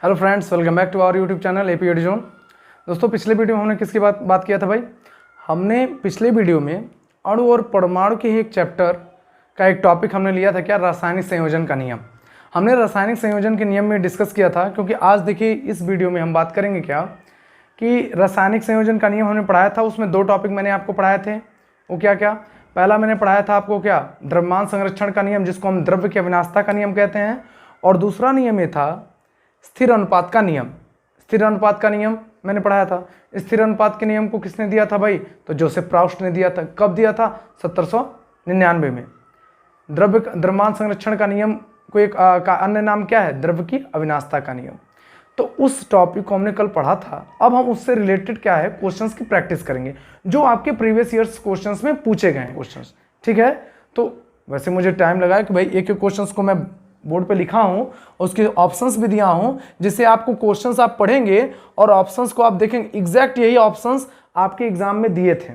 Hello friends, welcome back to our YouTube channel AP Adzone. दोस्तों, पिछले video में हमने किसकी बात किया था भाई? हमने पिछले वीडियो में अणु और परमाणु के एक चैप्टर का एक टॉपिक हमने लिया था, क्या? रासायनिक संयोजन का नियम। हमने रासायनिक संयोजन के नियम में डिस्कस किया था, क्योंकि आज देखिए इस वीडियो में हम बात करेंगे क्या कि रासायनिक संयोजन का नियम हमने पढ़ाया था। उसमें दो टॉपिक मैंने आपको पढ़ाए थे। वो क्या क्या? पहला मैंने पढ़ाया था आपको क्या? द्रव्यमान संरक्षण का नियम, जिसको हम द्रव्य की अविनाशता का नियम कहते हैं। और दूसरा नियम ये था स्थिर अनुपात का नियम। स्थिर अनुपात का नियम मैंने पढ़ाया था। स्थिर अनुपात के नियम को किसने दिया था भाई? तो जोसेफ प्राउस्ट ने दिया था। कब दिया था? 1799 में। द्रव्यमान संरक्षण का नियम को एक का अन्य नाम क्या है? द्रव्य की अविनाशता का नियम। तो उस टॉपिक को हमने कल पढ़ा था। अब हम उससे रिलेटेड क्या है क्वेश्चंस की प्रैक्टिस करेंगे, जो आपके प्रीवियस ईयर्स क्वेश्चंस में पूछे गए हैं क्वेश्चंस। ठीक है, तो वैसे मुझे टाइम लगा है कि भाई एक एक क्वेश्चंस को मैं बोर्ड पे लिखा हूँ, उसके ऑप्शंस भी दिया हूँ, जिससे आपको क्वेश्चंस आप पढ़ेंगे और ऑप्शंस को आप देखेंगे। एग्जैक्ट यही ऑप्शंस आपके एग्जाम में दिए थे,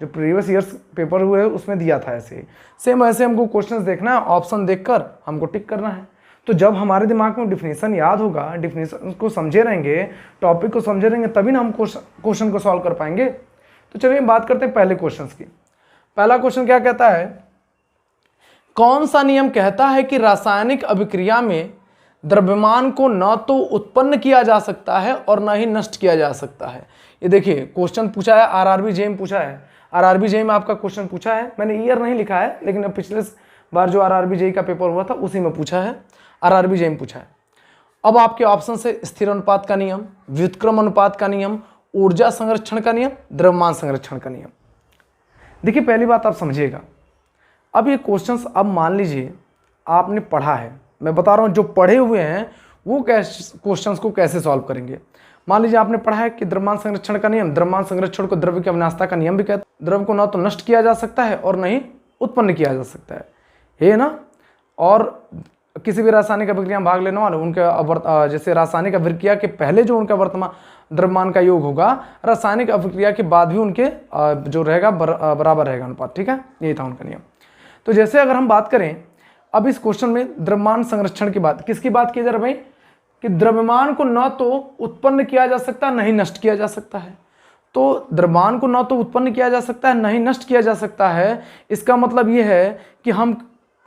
जो प्रीवियस ईयर्स पेपर हुए उसमें दिया था। ऐसे ही सेम ऐसे हमको क्वेश्चंस देखना है, ऑप्शन देखकर हमको टिक करना है। तो जब हमारे दिमाग में डिफिनेशन याद होगा, डिफिनेशन को समझे रहेंगे, टॉपिक को समझे रहेंगे, तभी ना हम क्वेश्चन को सॉल्व कर पाएंगे। तो चलिए बात करते हैं पहले क्वेश्चन की। पहला क्वेश्चन क्या कहता है? कौन सा नियम कहता है कि रासायनिक अभिक्रिया में द्रव्यमान को न तो उत्पन्न किया जा सकता है और न ही नष्ट किया जा सकता है? ये देखिए क्वेश्चन पूछा है, आरआरबी जेईई में पूछा है। आरआरबी जेईई में आपका क्वेश्चन पूछा है। मैंने ईयर नहीं लिखा है, लेकिन अब पिछले बार जो आरआरबी जेईई का पेपर हुआ था उसी में पूछा है, आरआरबी जेईई में पूछा है। अब आपके ऑप्शन से स्थिर अनुपात का नियम, व्युत्क्रम अनुपात का नियम, ऊर्जा संरक्षण का नियम, द्रव्यमान संरक्षण का नियम। देखिए पहली बात आप समझिएगा। अब ये क्वेश्चंस, अब मान लीजिए आपने पढ़ा है, मैं बता रहा हूँ जो पढ़े हुए हैं वो क्वेश्चंस को कैसे सॉल्व करेंगे। मान लीजिए आपने पढ़ा है कि द्रव्यमान संरक्षण का नियम, द्रव्यमान संरक्षण को द्रव्य की अविनाशता का नियम भी कहते हैं। द्रव्य को न तो नष्ट किया जा सकता है और न ही उत्पन्न किया जा सकता है ना। और किसी भी रासायनिक अभिक्रिया में भाग लेने वाले उनके जैसे रासायनिक अभिक्रिया के पहले जो उनका वर्तमान द्रव्यमान का योग होगा, रासायनिक अभिक्रिया के बाद भी उनके जो रहेगा बराबर रहेगा अनुपात। ठीक है, यही था उनका नियम। तो जैसे अगर हम बात करें अब इस क्वेश्चन में द्रव्यमान संरक्षण की बात, किसकी बात की जा रही है भाई? कि द्रव्यमान को न तो उत्पन्न किया जा सकता न ही नष्ट किया जा सकता है। तो द्रव्यमान को न तो उत्पन्न किया जा सकता है न ही नष्ट किया जा सकता है। इसका मतलब ये है कि हम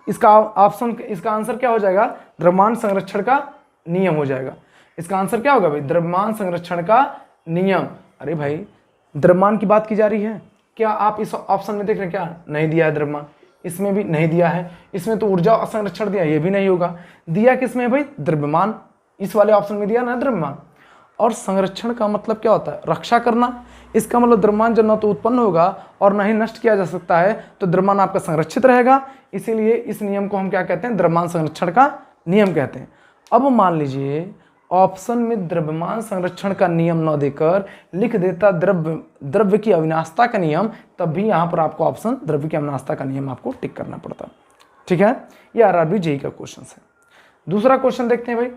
इसका आंसर क्या हो जाएगा? द्रव्यमान संरक्षण का नियम हो जाएगा। इसका आंसर क्या होगा भाई? द्रव्यमान संरक्षण का नियम। अरे भाई द्रव्यमान की बात की जा रही है, क्या आप इस ऑप्शन में देख रहे हैं? क्या नहीं दिया है द्रव्यमान, इसमें भी नहीं दिया है, इसमें तो ऊर्जा संरक्षण दिया, ये भी नहीं होगा। दिया किसमें भाई? द्रव्यमान। इस वाले ऑप्शन में दिया ना द्रव्यमान। और संरक्षण का मतलब क्या होता है? रक्षा करना। इसका मतलब द्रव्यमान जब न तो उत्पन्न होगा और न ही नष्ट किया जा सकता है, तो द्रव्यमान आपका संरक्षित रहेगा। इसीलिए इस नियम को हम क्या कहते हैं? द्रव्यमान संरक्षण का नियम कहते हैं। अब मान लीजिए ऑप्शन में द्रव्यमान संरक्षण का नियम न देकर लिख देता द्रव्य की अविनाशता का नियम, तब भी यहाँ पर आपको ऑप्शन द्रव्य की अविनाशता का नियम आपको टिक करना पड़ता। ठीक है, ये आरआरबी जेईई का क्वेश्चन है। दूसरा क्वेश्चन देखते हैं भाई।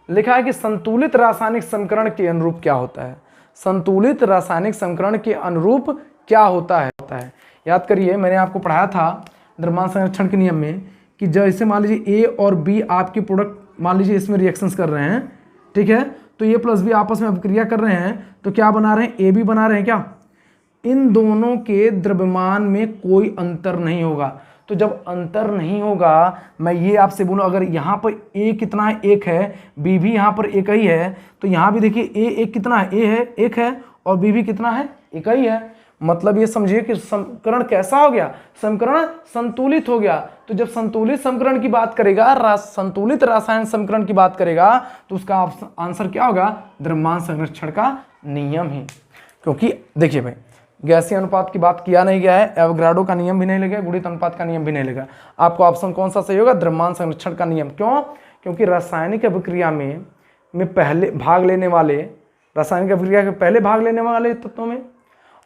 लिखा है कि संतुलित रासायनिक समीकरण के अनुरूप क्या होता है? संतुलित रासायनिक समीकरण के अनुरूप क्या होता है? याद करिए, मैंने आपको पढ़ाया था द्रव्यमान संरक्षण के नियम में कि जैसे मान लीजिए ए और बी आपकी प्रोडक्ट, मान लीजिए इसमें रिएक्शंस कर रहे हैं, ठीक है, तो ए प्लस बी आपस में अभिक्रिया कर रहे हैं, तो क्या बना रहे हैं? ए बी बना रहे हैं। क्या इन दोनों के द्रव्यमान में कोई अंतर नहीं होगा? तो जब अंतर नहीं होगा, मैं ये आपसे बोलूँ, अगर यहाँ पर ए कितना है? एक है। बी भी यहाँ पर एक ही है। तो यहाँ भी देखिए ए एक कितना है? ए है, एक है। और बी भी कितना है? एक ही है। मतलब ये समझिए कि समीकरण कैसा हो गया? समीकरण संतुलित हो गया। तो जब संतुलित समीकरण की बात करेगा, संतुलित रासायनिक समीकरण की बात करेगा, तो उसका आंसर क्या होगा? द्रव्यमान संरक्षण का नियम ही। क्योंकि देखिए भाई, गैसीय अनुपात की बात किया नहीं गया है, एवोगाड्रो का नियम भी नहीं लगा, गुणित अनुपात का नियम भी नहीं लगा। आपको ऑप्शन कौन सा सही होगा? द्रव्यमान संरक्षण का नियम। क्यों? क्योंकि रासायनिक अभिक्रिया में पहले भाग लेने वाले, रासायनिक अभिक्रिया के पहले भाग लेने वाले तत्वों में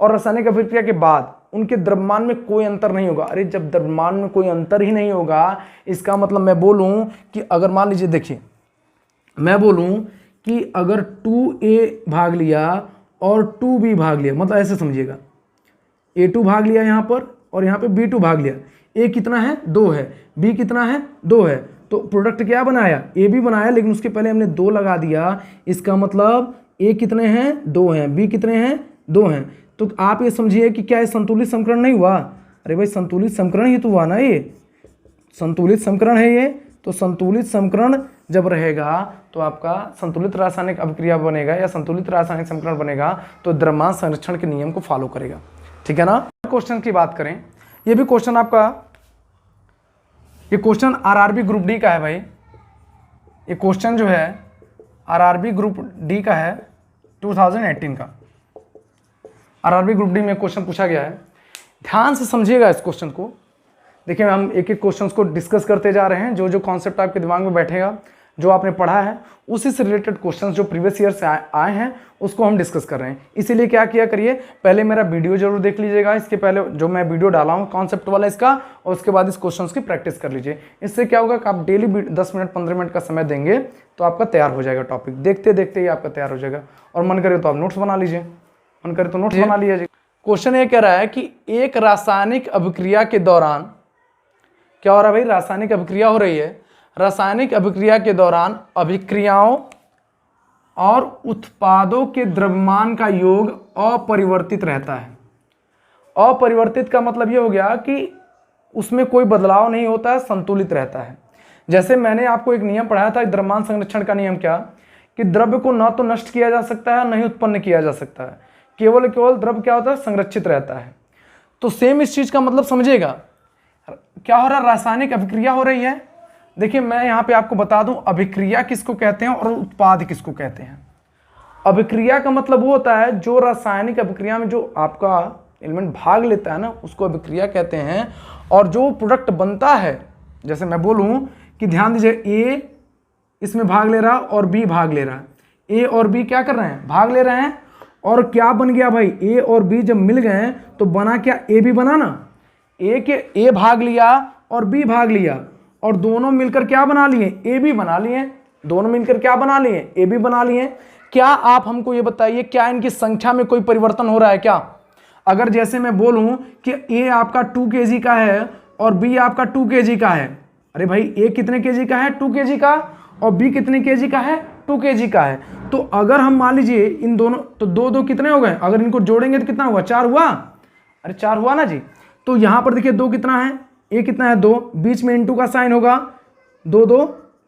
और रासायनिक अभिक्रिया के बाद उनके द्रव्यमान में कोई अंतर नहीं होगा। अरे जब द्रव्यमान में कोई अंतर ही नहीं होगा, इसका मतलब मैं बोलूं कि अगर मान लीजिए, देखिए मैं बोलूं कि अगर 2A भाग लिया और 2B भाग लिया, मतलब ऐसे समझिएगा, A2 भाग लिया यहाँ पर और यहाँ पे B2 भाग लिया। A कितना है? 2 है। B कितना है? 2 है। तो प्रोडक्ट क्या बनाया, ए बी बनाया, लेकिन उसके पहले हमने 2 लगा दिया, इसका मतलब ए कितने हैं, 2 हैं, बी कितने हैं, 2 हैं। तो आप ये समझिए कि क्या ये संतुलित समीकरण नहीं हुआ? अरे भाई संतुलित समीकरण ही तो हुआ ना, ये संतुलित समीकरण है ये। तो संतुलित समीकरण जब रहेगा तो आपका संतुलित रासायनिक अभिक्रिया बनेगा या संतुलित रासायनिक समीकरण बनेगा तो द्रव्यमान संरक्षण के नियम को फॉलो करेगा, ठीक है ना। क्वेश्चन की बात करें, ये भी क्वेश्चन आपका, ये क्वेश्चन आरआरबी ग्रुप डी का है भाई। ये क्वेश्चन जो है आरआरबी ग्रुप डी का है, 2018 का आरआरबी ग्रुप डी में क्वेश्चन पूछा गया है। ध्यान से समझिएगा इस क्वेश्चन को। देखिए हम एक एक क्वेश्चंस को डिस्कस करते जा रहे हैं, जो जो कॉन्सेप्ट आपके दिमाग में बैठेगा, जो आपने पढ़ा है, उसी से रिलेटेड क्वेश्चंस जो प्रीवियस ईयर से आए हैं उसको हम डिस्कस कर रहे हैं। इसीलिए क्या किया करिए, पहले मेरा वीडियो जरूर देख लीजिएगा, इसके पहले जो मैं वीडियो डाला हूँ कॉन्सेप्ट वाला इसका, और उसके बाद इस क्वेश्चंस की प्रैक्टिस कर लीजिए। इससे क्या होगा कि आप डेली 10 मिनट 15 मिनट का समय देंगे तो आपका तैयार हो जाएगा टॉपिक, देखते देखते ही आपका तैयार हो जाएगा। और मन करे तो आप नोट्स बना लीजिए, मन करे तो नोट्स बना लीजिए। क्वेश्चन ये कह रहा है कि एक रासायनिक अभिक्रिया के दौरान क्या हो रहा है भाई, रासायनिक अभिक्रिया हो रही है, रासायनिक अभिक्रिया के दौरान अभिक्रियाओं और उत्पादों के द्रव्यमान का योग अपरिवर्तित रहता है। अपरिवर्तित का मतलब ये हो गया कि उसमें कोई बदलाव नहीं होता है, संतुलित रहता है। जैसे मैंने आपको एक नियम पढ़ाया था द्रव्यमान संरक्षण का नियम, क्या कि द्रव्य को न तो नष्ट किया जा सकता है, न ही उत्पन्न किया जा सकता है, केवल द्रव्य क्या होता है, संरक्षित रहता है। तो सेम इस चीज का मतलब समझिएगा, क्या हो रहा है, रासायनिक अभिक्रिया हो रही है। देखिए मैं यहाँ पे आपको बता दूं अभिक्रिया किसको कहते हैं और उत्पाद किसको कहते हैं। अभिक्रिया का मतलब वो होता है जो रासायनिक अभिक्रिया में जो आपका एलिमेंट भाग लेता है ना, उसको अभिक्रिया कहते हैं। और जो प्रोडक्ट बनता है, जैसे मैं बोलूं कि ध्यान दीजिए, ए इसमें भाग ले रहा और बी भाग ले रहा है, ए और बी क्या कर रहे हैं, भाग ले रहे हैं, और क्या बन गया भाई, ए और बी जब मिल गए तो बना क्या, ए बी बना ना। ए भाग लिया और बी भाग लिया और दोनों मिलकर क्या बना लिए, ए बी बना लिए। दोनों मिलकर क्या बना लिए, ए बी बना लिए। क्या आप हमको ये बताइए, क्या इनकी संख्या में कोई परिवर्तन हो रहा है क्या? अगर जैसे मैं बोलूं कि ए आपका 2 kg का है और बी आपका 2 kg का है, अरे भाई ए कितने kg का है, 2 kg का, और बी कितने kg का है, 2 kg का है। तो अगर हम मान लीजिए इन दोनों, तो दो दो कितने हो गए, अगर इनको जोड़ेंगे तो कितना हुआ, 4 हुआ। अरे 4 हुआ ना जी। तो यहां पर देखिए 2 कितना है, ए कितना है 2, बीच में इनटू का साइन होगा, 2 2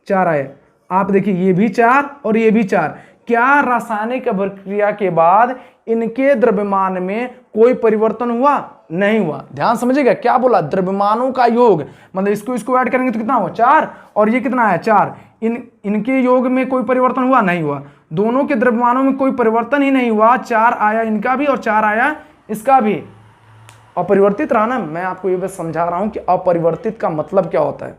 4 आए। आप देखिए ये भी 4 और ये भी 4। क्या रासायनिक अभिक्रिया के बाद इनके द्रव्यमान में कोई परिवर्तन हुआ? नहीं हुआ। ध्यान समझिएगा, क्या बोला, द्रव्यमानों का योग, मतलब इसको ऐड करेंगे तो कितना हुआ, 4, और ये कितना है 4। इनके योग में कोई परिवर्तन हुआ? नहीं हुआ। दोनों के द्रव्यमानों में कोई परिवर्तन ही नहीं हुआ, 4 आया इनका भी और 4 आया इसका भी, अपरिवर्तित रहा ना। मैं आपको ये बस समझा रहा हूं कि अपरिवर्तित का मतलब क्या होता है,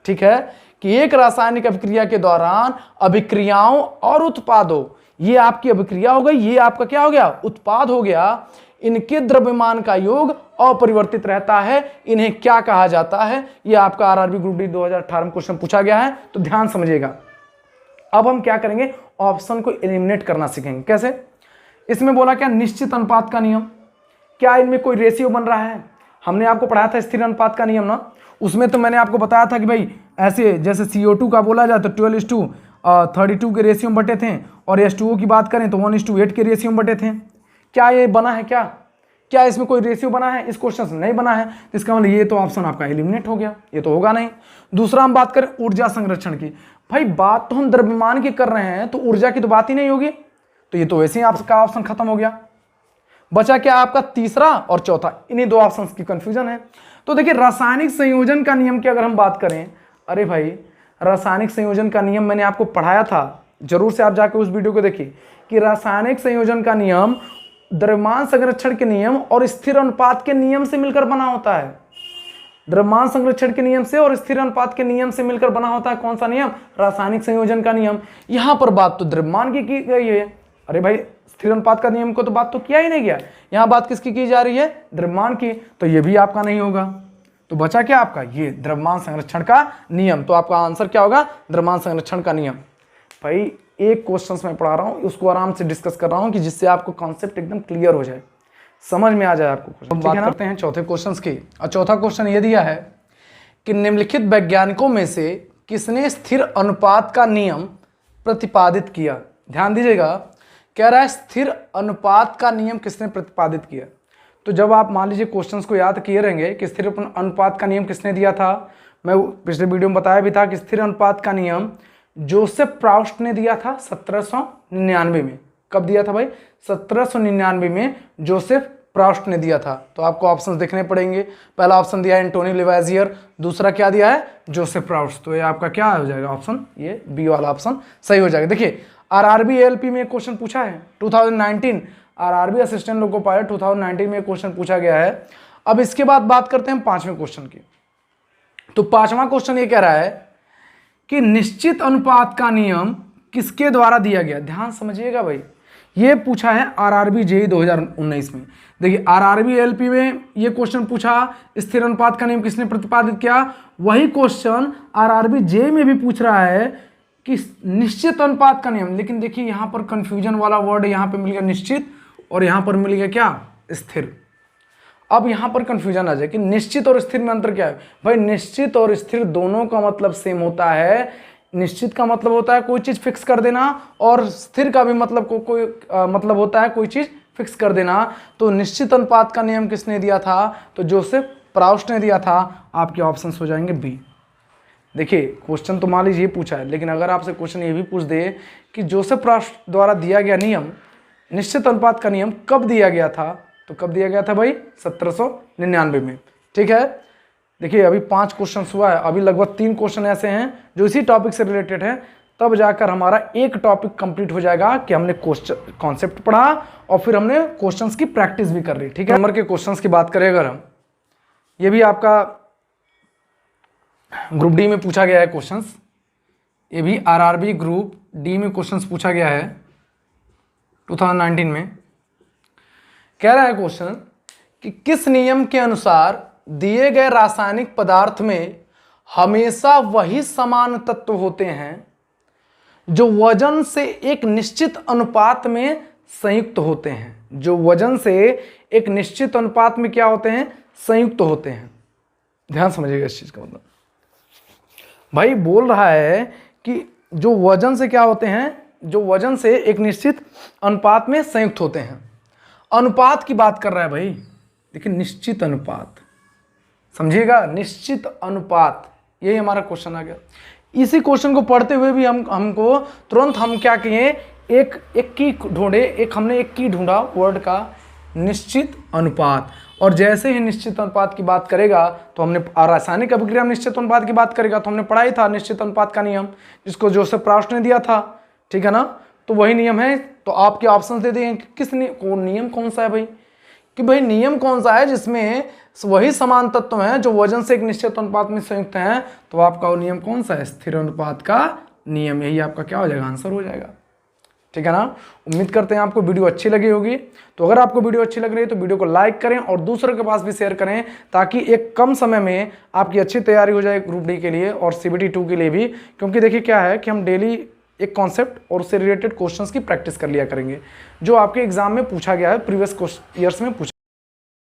ठीक है, कि एक रासायनिक अभिक्रिया के दौरान अभिक्रियाओं और उत्पादों, ये आपकी अभिक्रिया हो गई, ये आपका क्या हो गया, उत्पाद हो गया, इनके द्रव्यमान का योग अपरिवर्तित रहता है। इन्हें क्या कहा जाता है? ये आपका आरआरबी ग्रुप डी 2018 में क्वेश्चन पूछा गया है, तो ध्यान समझिएगा। अब हम क्या करेंगे, ऑप्शन को एलिमिनेट करना सीखेंगे। कैसे? इसमें बोला क्या, निश्चित अनुपात का नियम। क्या इनमें कोई रेशियो बन रहा है? हमने आपको पढ़ाया था स्थिर अनुपात का नियम ना, उसमें तो मैंने आपको बताया था कि भाई ऐसे जैसे CO2 का बोला जाए तो 12:32 के रेशियो में बटे थे, और H2O की बात करें तो 1:8 के रेशियो में बटे थे। क्या ये बना है? क्या इसमें कोई रेशियो बना है? इस क्वेश्चन से नहीं बना है, तो इसका मतलब ये तो ऑप्शन आपका एलिमिनेट हो गया, ये तो होगा नहीं। दूसरा हम बात करें ऊर्जा संरक्षण की। भाई बात तो हम द्रव्यमान की कर रहे हैं, तो ऊर्जा की तो बात ही नहीं होगी, तो ये तो वैसे ही आपका ऑप्शन खत्म हो गया। बचा क्या आपका तीसरा और चौथा, इन्हीं 2 ऑप्शंस की कंफ्यूजन है। तो देखिए रासायनिक संयोजन का नियम की अगर हम बात करें, अरे भाई रासायनिक संयोजन का नियम मैंने आपको पढ़ाया था, जरूर से आप जाकर उस वीडियो को देखिए, कि रासायनिक संयोजन का नियम द्रव्यमान संरक्षण के नियम और स्थिर अनुपात के नियम से मिलकर बना होता है। द्रव्यमान संरक्षण के नियम से और स्थिर अनुपात के नियम से मिलकर बना होता है कौन सा नियम? रासायनिक संयोजन का नियम। यहां पर बात तो द्रव्यमान की गई है। अरे भाई स्थिर अनुपात का नियम को तो बात तो किया ही नहीं गया, यहां बात किसकी की जा रही है? द्रव्यमान की। तो ये भी आपका नहीं होगा। तो बचा क्या आपका? ये द्रव्यमान संरक्षण का नियम। तो आपका आंसर क्या होगा? द्रव्यमान संरक्षण का नियम। भाई एक क्वेश्चन मैं पढ़ा रहा हूं, उसको आराम से डिस्कस कर रहा हूं कि जिससे आपको कॉन्सेप्ट एकदम क्लियर हो जाए, समझ में आ जाए आपको। बात करते हैं चौथे क्वेश्चन की, और चौथा क्वेश्चन ये दिया है कि निम्नलिखित वैज्ञानिकों में से किसने स्थिर अनुपात का नियम प्रतिपादित किया? ध्यान दीजिएगा, कह रहा है स्थिर अनुपात का नियम किसने प्रतिपादित किया। तो जब आप मान लीजिए क्वेश्चंस को याद किए रहेंगे कि स्थिर अनुपात का नियम किसने दिया था, मैं पिछले वीडियो में बताया भी था कि स्थिर अनुपात का नियम जोसेफ प्राउस्ट ने दिया था 1799 में। कब दिया था भाई? 1799 में जोसेफ प्राउस्ट ने दिया था। तो आपको ऑप्शंस देखने पड़ेंगे। पहला ऑप्शन दिया है एंटोनी लेवाजियर, दूसरा क्या दिया है? Joseph Proust. तो ये आपका क्या हो जाएगा ऑप्शन? ये बी वाला ऑप्शन सही हो जाएगा। देखिए आरआरबी एएलपी में क्वेश्चन पूछा है 2019, आरआरबी असिस्टेंट लोको पायलट 2019 में क्वेश्चन पूछा गया है। अब इसके बाद बात करते हैं 5वें क्वेश्चन की। तो 5वां क्वेश्चन ये कह रहा है कि निश्चित अनुपात का नियम किसके द्वारा दिया गया? ध्यान समझिएगा भाई, ये पूछा है आरआरबी जेईई 2019 में। देखिए आरआरबी एएलपी में ये क्वेश्चन पूछा, स्थिर अनुपात का नियम किसने प्रतिपादित किया। वही क्वेश्चन आरआरबी जेईई में भी पूछ रहा है कि निश्चित अनुपात का नियम। लेकिन देखिए यहाँ पर कंफ्यूजन वाला वर्ड यहाँ पे मिल गया निश्चित, और यहाँ पर मिल गया क्या? स्थिर। अब यहाँ पर कंफ्यूजन आ जाए कि निश्चित और स्थिर में अंतर क्या है। भाई निश्चित और स्थिर दोनों का मतलब सेम होता है। निश्चित का मतलब होता है कोई चीज फिक्स कर देना, और स्थिर का भी मतलब कोई मतलब होता है कोई चीज फिक्स कर देना। तो निश्चित अनुपात का नियम किसने दिया था? तो जोसेफ प्राउस्ट ने दिया था। आपके ऑप्शंस हो जाएंगे बी। देखिए क्वेश्चन तो मान लीजिए ये पूछा है, लेकिन अगर आपसे क्वेश्चन ये भी पूछ दे कि जोसेफ प्राउस्ट द्वारा दिया गया नियम, निश्चित अनुपात का नियम कब दिया गया था, तो कब दिया गया था भाई? 1799 में। ठीक है, देखिए अभी 5 क्वेश्चन हुआ है, अभी लगभग 3 क्वेश्चन ऐसे हैं जो इसी टॉपिक से रिलेटेड है। तब जाकर हमारा एक टॉपिक कंप्लीट हो जाएगा कि हमने क्वेश्चन कॉन्सेप्ट पढ़ा और फिर हमने क्वेश्चंस की प्रैक्टिस भी कर ली। ठीक है, नंबर के क्वेश्चंस की बात करें अगर हम, ये भी आपका ग्रुप डी में पूछा गया है क्वेश्चंस। ये भी आरआरबी ग्रुप डी में क्वेश्चंस पूछा गया है 2019 में। कह रहा है क्वेश्चन कि किस नियम के अनुसार दिए गए रासायनिक पदार्थ में हमेशा वही समान तत्व होते हैं जो वजन से एक निश्चित अनुपात में संयुक्त होते हैं। जो वजन से एक निश्चित अनुपात में क्या होते हैं? संयुक्त होते हैं। ध्यान समझिएगा इस चीज का मतलब। भाई बोल रहा है कि जो वजन से क्या होते हैं? जो वजन से एक निश्चित अनुपात में संयुक्त होते हैं। अनुपात की बात कर रहा है भाई। देखिए निश्चित अनुपात, समझिएगा, निश्चित अनुपात, यही हमारा क्वेश्चन आ गया। इसी क्वेश्चन को पढ़ते हुए भी हमको तुरंत हम क्या किए, एक की ढूंढे, हमने एक की ढूंढा वर्ड का, निश्चित अनुपात। और जैसे ही निश्चित अनुपात की बात करेगा तो हमने रासायनिक अभिक्रिया में निश्चित अनुपात की बात करेगा तो हमने पढ़ा ही था निश्चित अनुपात का नियम, जिसको जोसेफ प्राउस्ट ने दिया था। ठीक है ना, तो वही नियम है। तो आपके ऑप्शन दे देंगे किस नियम कौन सा है भाई, कि भाई नियम कौन सा है जिसमें वही समान तत्व हैं जो वजन से एक निश्चित अनुपात में संयुक्त हैं। तो आपका वो नियम कौन सा है? स्थिर अनुपात का नियम। यही आपका क्या हो जाएगा? आंसर हो जाएगा। ठीक है ना, उम्मीद करते हैं आपको वीडियो अच्छी लगी होगी। तो अगर आपको वीडियो अच्छी लग रही है तो वीडियो को लाइक करें और दूसरों के पास भी शेयर करें, ताकि एक कम समय में आपकी अच्छी तैयारी हो जाए ग्रुप डी के लिए और CBT 2 के लिए भी। क्योंकि देखिए क्या है कि हम डेली एक कॉन्सेप्ट और उससे रिलेटेड क्वेश्चंस की प्रैक्टिस कर लिया करेंगे जो आपके एग्जाम में पूछा गया है, प्रीवियस ईयर्स में पूछा